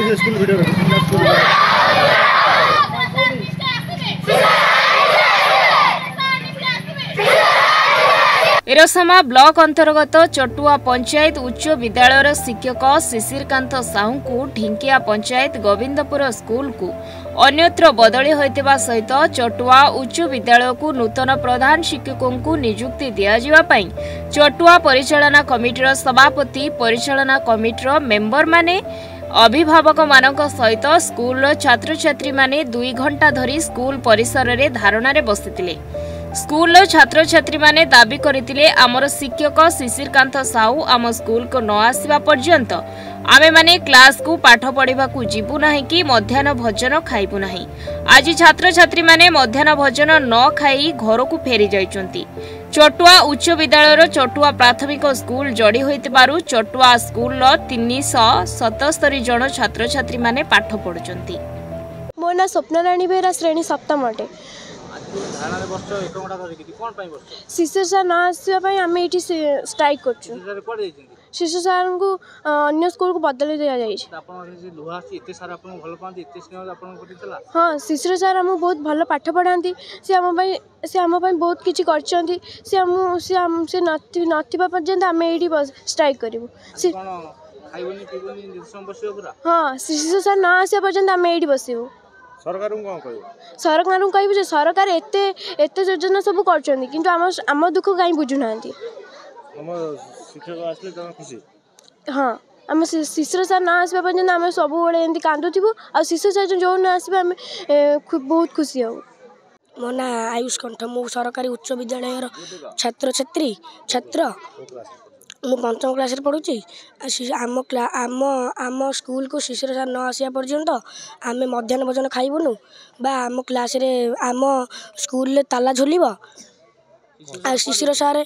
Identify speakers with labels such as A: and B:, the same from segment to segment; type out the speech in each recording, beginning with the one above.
A: School video
B: एरसमा block अंतर्गत चटुआ पंचायत उच्च विद्यालय शिक्षक शिशिरकांत साहू को ढिंकिया पंचायत गोविंदपुर स्कूल को अन्यत्र बदली होइतिबा सहित चटुआ उच्च विद्यालय को नूतन प्रधान शिक्षकों को नियुक्ति दिया पई चटुआ परिचालना कमिटीर सभापति परिचालना कमिटीर मेंबर माने अभिभावक मानक सहित स्कूल छात्र छात्री माने 2 घंटा धरी स्कूल परिसर रे धारणा रे बसितिले। स्कूल छात्र छात्री माने दाबी करथिले आमर शिक्षक शिशिरकांत साहू आम स्कूल को न आसीबा पर्यंत आमे माने क्लास को पाठ पढ़िबा को जीवु नाही कि मध्याह्न भोजन खाइबु नाही। आज छात्र छात्री माने मध्याह्न भोजन न खाई घर को फेरी जाइचंती। चटुआ उच्च विद्यालय चटुआ प्राथमिक स्कूल जोड़ी होइतिबारु चटुआ स्कूल 377 जन छात्र छात्री माने पाठ पढुचंती।
C: मो ना स्वप्नराणी बेरा श्रेणी सप्तम अटे। शिशु सार न आसवाई आम ये स्ट्राइक कर शिशु सार को अन्य स्कूल को बदल दि जाए। हाँ शिशु सार आम बहुत भल पाठ पढ़ाती से आम बहुत किसी पर्यंत आम ये स्ट्राइक करूँ। हाँ शिशु सार न आसा पर्यंत आम ये बसबू।
A: सरकार
C: कह सरकार एत योजना सब कर आम दुख कहीं बुझुना। हाँ आम शिशु सार न आसवा पर्यटन आम सब एमती कांदुबू आ शिशु सार जो न आसवे आम बहुत खुशी हूँ। मो ना आयुष कंठ मु सरकारी उच्च विद्यालय छात्र मु 5म क्लास पढ़ुची। आम स्कूल को शिशु सार न आसा पर्यंत आम मध्याह्न भोजन खाइबुनु बा आम क्लास रे आम स्कूल ताला झुलिब। शिशु सार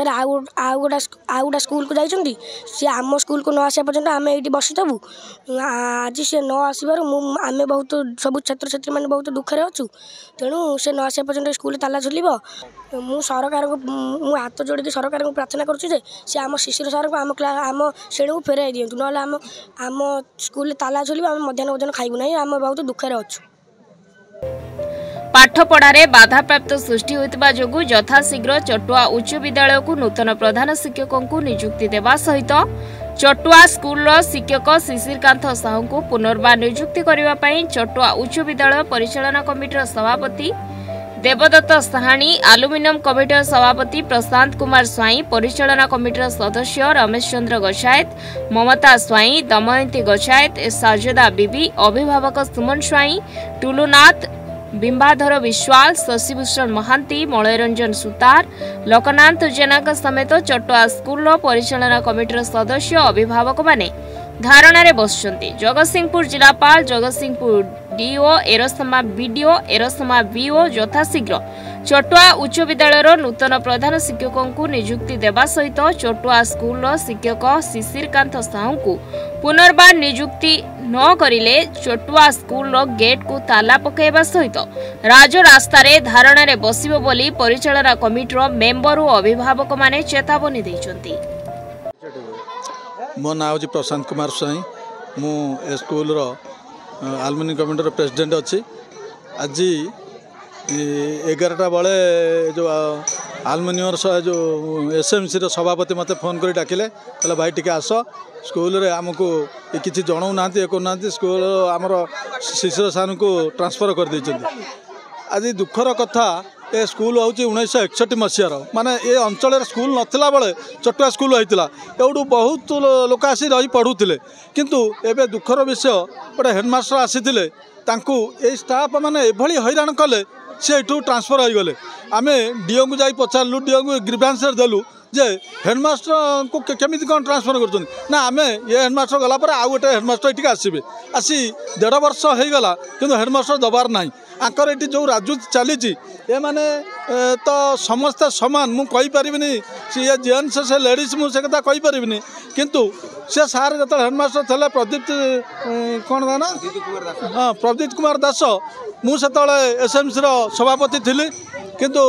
C: आउ गोटा स्कूल को जाइछंती सी आम स्कूल को न आसा पर्यंत आम ये बसतबू। आज से न आसबार आम बहुत सब छात्र छात्री मैंने बहुत दुखरे अच्छु तेणु से न आसा पर्यंत स्कूल ताला झुलिब। मु सरकार को मु हाथ जोड़ी सरकार को प्रार्थना करुचे से आम शिशु सार को आम श्रेणी को फेराई दिंतु ना आम स्कूल ताला झुलिब आम मध्याह्न भोजन खाइबु ना आम बहुत दुखरे अच्छु।
B: पाठ पढ़ारे बाधाप्राप्त सृष्टि होइतबा जोगु यथाशीघ्र चटुआ उच्च विद्यालय को नूतन प्रधान शिक्षकों को नियुक्ति देवा सहित चटुआ स्कूल शिक्षक शिशिरकांत साहू को पुनर्बार नियुक्ति करने पई चटुआ उच्च विद्यालय परिचालना कमिटीर सभापति देवदत्त साहानी, आलुमिनियम कमिटीर सभापति प्रशांत कुमार स्वाई, परिचालना कमिटीर सदस्य रमेश चंद्र गछायत, ममता स्वाई, दमयंती गछायत, साजदा बीबी, अभिभावक सुमन स्वाई, टुलुनाथ, बिंबाधर विश्वाल, शशिभूषण महांती, मलयरंजन सुतार, लोकनाथ जेना समेत चटुआ स्कूल परिचालना कमिटीर सदस्य अभिभावक माने धारणा रे बसचंती। जगतसिंहपुर जिलापाल, Jagatsinghpur DO, Erasama BDO, Erasama BO यथाशीघ्र चटुआ उच्च विद्यालय नूतन प्रधान शिक्षकों को नियुक्ति देवा सहित चटुआ स्कूल शिक्षक शिशिरकांत साहू को पुनर्बार नियुक्ति न करिले चटुआ स्कूल गेट को ताला पकाइबा सहित राजरास्ता रे धारणा रे बसिबो बोली परिचालना कमिटीर मेंबर और अभिभावक माने चेतावनी दैछंती।
D: मो ना हूँ प्रशांत कुमार स्वाई, मु स्कूल आलुमिनियम कमिटीर प्रेसिडेंट अच्छी। आज 11टा बेले जो आलुमिनियम जो एसएमसी सभापति मते फोन कर डाकिले कहले भाई टिके आस स्कूल रे आमको किसी जनाऊ ना ये करना स्कूल आमर शिशु सार को ट्रांसफर कर देइछन्ती। आज दुखर कथा ए स्कूल हूँ 1961 मसीहार माने ये अंचल स्कूल नथिला बेले चटुआ स्कूल होता एवं बहुत लोक आसी रही पढ़ुले किंतु एबे दुखर विषय गोटे हेडमास्टर आसीथिले तांकू ए स्टाफ माने एभली हैरान कले से एठू ट्रांसफर हो गले। आम डीओ को जाई पचारू डीओ को ग्रीवांस देलु जे हेडमास्टर को केमी कौन ट्रांसफर कर ना आम ये हेडमास्टर गलापर आउ गोटे हेडमास्टर ये आसबे आसी 1.5 वर्ष हो गला कि हेडमास्टर दबार ना आंकर ये जो राजनीति चली ये माने तो समस्ते समान मुझे कहीपरि सी जेन्स से लेडीज मुझे कथा कहीपरि किंतु से सार जो हेडमास्टर थे प्रदीप कौन था ना हाँ प्रदीप कुमार दास मुझे एसएमसी सभापति थी किंतु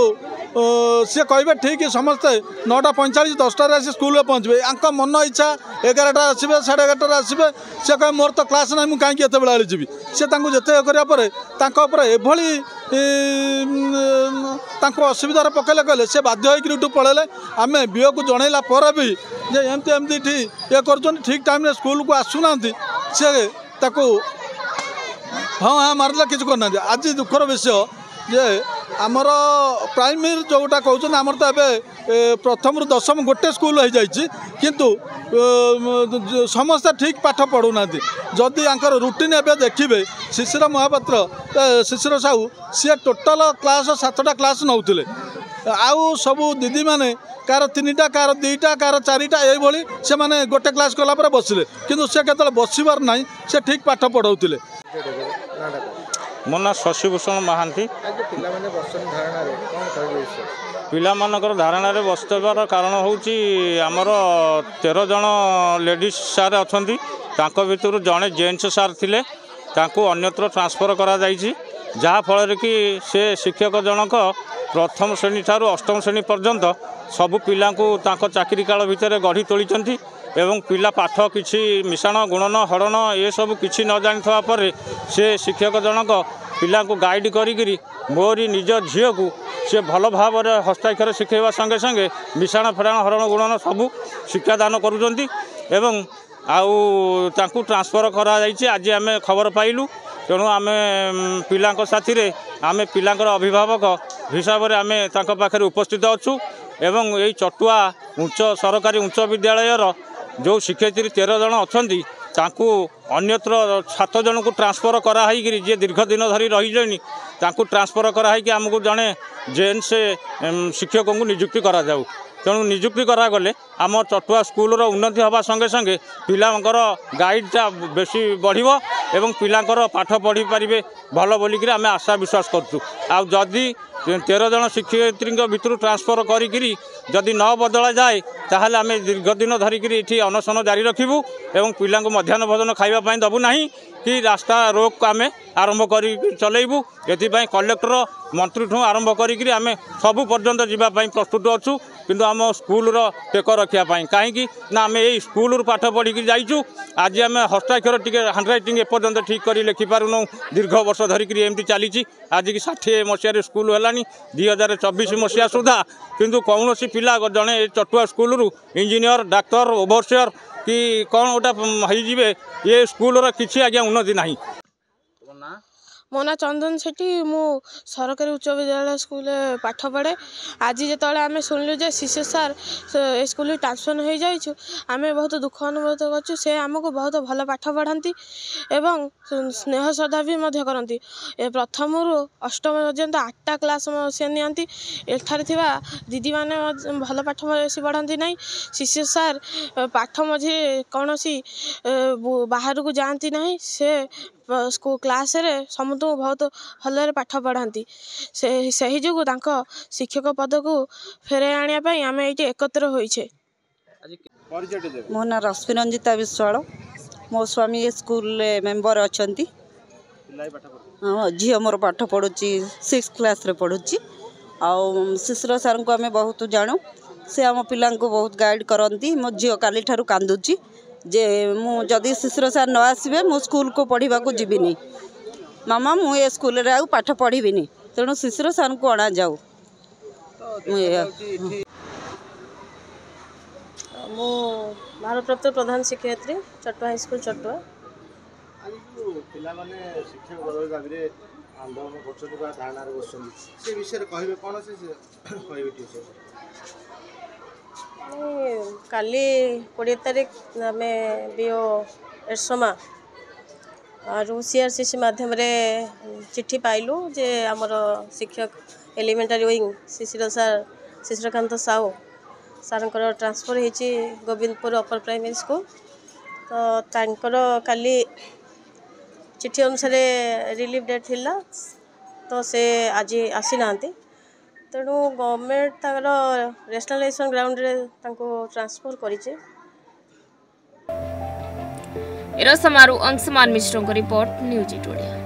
D: सी कहे ठीक समस्ते 9:45 10टार आसी स्कूल पहुँचे आंक मन इच्छा 11टा आसवे 11:30 आसवे सी कहे मोर तो क्लास ना मुझे कहीं एत बेला जी सी जिते करापर एभली असुविधार पकड़े कहले से बाध्य होकर पलैले आम बीओ को जनइला भी जे एमती एमती ये कर ठीक टाइम स्कूल को आसुना सी हाँ हाँ मारला किसी करना आज दुखर विषय जे आमर प्राइमरी जोटा कहते आमर तो ए प्रथम रु दशम गोटे स्कूल हो जाइए किंतु समस्त ठीक पाठ पढ़ुना जदि आंकर रुटीन एवं देखिए शिशिर महापात्र शिशिर साहू सी टोटाल क्लास 7टा क्लास नौले आउ सबू दीदी मैंने कार 3टा कार 2टा कार 4टा ये से मैंने गोटे क्लास कलापर बसिले किंतु से केतले बसबार ना से ठीक पाठ पढ़ाऊले
A: मो ना शशिभूषण महांती पिलामानकर धारणा बसबार कारण होची आमर 13 जन लेडीज सार अछंती तांको भितर जड़े जेन्ट्स सार थिले तांको अन्यत्र ट्रांसफर करा जाइछि जहा फल कि से शिक्षक जनक प्रथम श्रेणी ठारू अष्टम श्रेणी पर्यंत सबु पिला चाकरी काल भितर गढ़ी तोली एवं पिला पाठ किसी मिश्रण गुणन हरण ये सब किसी न जानिथवा पर से शिक्षक जनक पिला गाइड करी मोरी निज झील को सी भल भाव हस्ताक्षर शिखेवा संगे संगे मिश्रण फेराण हरण गुणन सबू शिक्षादान करुँच एवं आउ ट्रांसफर करा आज आम खबर पाइलु तेणु आम पिला साथी आम पिला अभिभावक हिसाब से आम पाखे उपस्थित अच्छु एवं यही चटुआ उच्च सरकारी उच्च विद्यालयर जो शिक्षयित्री 13 जन अच्छी तांकु अन्यत्र 7 जन को ट्रांसफर कराई जे दीर्घ दिन धरी रही ट्रांसफर कराई आमको जड़े जेन्स शिक्षक को नियुक्ति करा जाऊ तेणु नियुक्ति करागले आम चटुआ स्कूल उन्नति हवा संगे संगे पिलांकर गाइडटा बेसी बढ़िबो एवं पिलांकर पाठ पढ़ी पारे भल बोलिक आम आशा विश्वास करूँ आदि 13 जन शिक्षयित्री भितर ट्रांसफर करी जदि न बदला जाए ताहले आम दीर्घ दिन धरिकी ये अनशन जारी रखिबू एवं पिला मध्याह्न भोजन खाइबा दबू नहीं कि रास्ता रोक आम आरंभ कर चलैबू एपाई कलेक्टर मंत्री ठूँ आरंभ करी आम सबू पर्यंत जावाई प्रस्तुत अच्छु किंतु आम स्कूल टेक रखापी कहीं ना आम यही स्कूल पाठ पढ़ी जाइचु आज आम हस्ताक्षर टी हैंड रईटिंग एपर्यंत ठीक कर लिखिपारूँ दीर्घ वर्ष धरिकी एमती चली आज की 60 मसीह स्कूल है 2024 मसीहा सुधा किंतु कौन पिला जड़े Chatua school engineer doctor overseer कि कौन गोटा हो ये स्कूल किसी आज्ञा उन्नति नहीं।
E: मो ना चंदन सेठी मु सरकारी उच्च विद्यालय स्कूल पाठ पढ़े आज जो आम शुणिलु जे शिशु सार स्कूल ट्रांसफर हो जाइछु आम बहुत दुख अनुभूत करूँ से आमको बहुत भल पाठ पढ़ाती एवं स्नेह श्रद्धा भी करती प्रथम रु अष्टम पर्यंत 8टा क्लास से नियंती एठार थिबा दीदी माने भल पाठ बेसी पढ़ाती नहीं शिशु सार पाठ मझे कौन सी बाहर को जाती नहीं से स्कूल क्लास रे समस्त बहुत भल पाठ पढ़ाती से जो शिक्षक पद को फेरे आने आम ये एकत्र होइछे।
F: मो ना रश्मि रंजिता विश्वाल मो स्वामी ये स्कूल मेंबर अच्छा झी मोर पाठ पढ़ुची 6th क्लास रे पढ़ुची आउ शिशिर सार को आम बहुत जानू से आम पिला बहुत गाइड करती मो झील काली ठारू कांदुची जे मु जदि शिशिर सार न आसबे मो स्कूल को पढ़ा को जीविनी मामा मु ये स्कूल रे आउ पाठ पढ़ीबिनी तेणु शिशिर सार को अणा जाऊ
E: मो भारप्राप्त प्रधान शिक्षयित्री चटुआ हाईस्कूल चटुआ काली 20 तारीख आम बीओ एरसमा और सीआरसीसी माध्यम चिट्ठी पाइलु जे आमर शिक्षक एलिमेंटारी विंग शिशिरकांत साहू सारंकर ट्रांसफर होती गोविंदपुर अपर प्राइमरी स्कूल तो तांकर काली चिट्ठी अनुसार रिलीफ डेट थिला तो से आज आसी ना तेणु गवर्नमेंट तार नेशनलाइजेशन ग्राउंड रे तांको ट्रांसफर करिचे।
B: एरसमारू अंशमान मिश्र रिपोर्ट न्यूज 8 ओडिया।